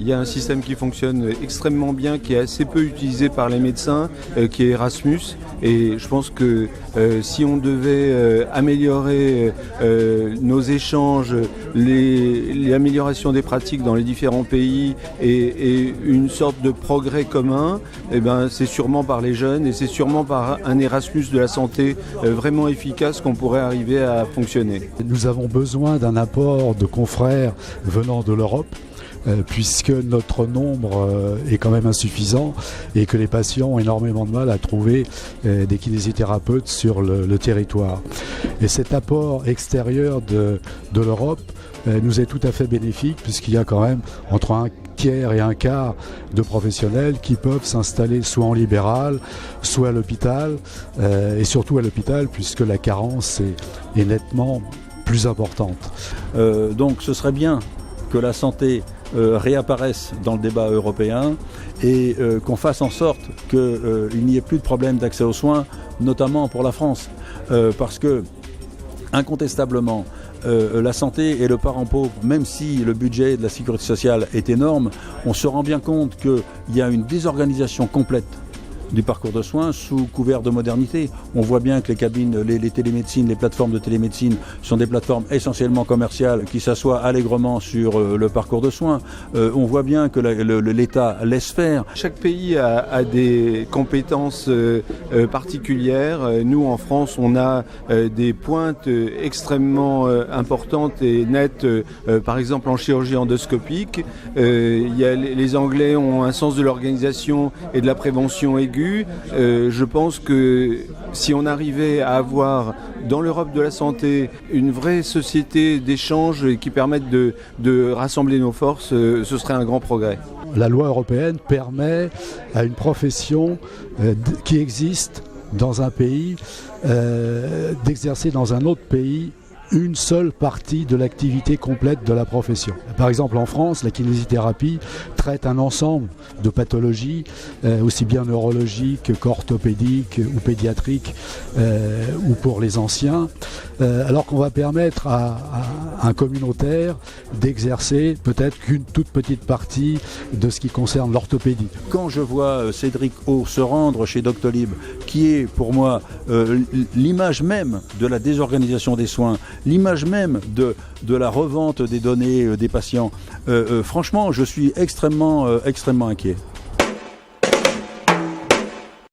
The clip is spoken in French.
Il y a un système qui fonctionne extrêmement bien, qui est assez peu utilisé par les médecins, qui est Erasmus. Et je pense que si on devait améliorer nos échanges, l'amélioration des pratiques dans les différents pays et une sorte de progrès commun, eh ben, c'est sûrement par les jeunes et c'est sûrement par un Erasmus de la santé vraiment efficace qu'on pourrait arriver à fonctionner. Nous avons besoin d'un apport de confrères venant de l'Europe, puisque notre nombre est quand même insuffisant et que les patients ont énormément de mal à trouver des kinésithérapeutes sur le territoire. Et cet apport extérieur de l'Europe nous est tout à fait bénéfique, puisqu'il y a quand même entre un tiers et un quart de professionnels qui peuvent s'installer soit en libéral, soit à l'hôpital, et surtout à l'hôpital, puisque la carence est nettement plus importante. Donc ce serait bien que la santé réapparaisse dans le débat européen et qu'on fasse en sorte qu'il n'y ait plus de problème d'accès aux soins, notamment pour la France. Parce que, incontestablement, la santé est le parent pauvre, même si le budget de la sécurité sociale est énorme, on se rend bien compte qu'il y a une désorganisation complète du parcours de soins sous couvert de modernité. On voit bien que les cabines, les télémédecines, les plateformes de télémédecine sont des plateformes essentiellement commerciales qui s'assoient allègrement sur le parcours de soins. On voit bien que l'État laisse faire. Chaque pays a des compétences particulières. Nous, en France, on a des pointes extrêmement importantes et nettes, par exemple en chirurgie endoscopique. Les Anglais ont un sens de l'organisation et de la prévention aiguë. Je pense que si on arrivait à avoir dans l'Europe de la santé une vraie société d'échange qui permette de rassembler nos forces, ce serait un grand progrès. La loi européenne permet à une profession qui existe dans un pays d'exercer dans un autre pays une seule partie de l'activité complète de la profession. Par exemple, en France, la kinésithérapie traite un ensemble de pathologies, aussi bien neurologiques qu'orthopédiques ou pédiatriques ou pour les anciens, alors qu'on va permettre à un communautaire d'exercer peut-être qu'une toute petite partie de ce qui concerne l'orthopédie. Quand je vois Cédric O se rendre chez Doctolib, qui est pour moi l'image même de la désorganisation des soins, l'image même de la revente des données des patients, franchement, je suis extrêmement inquiet.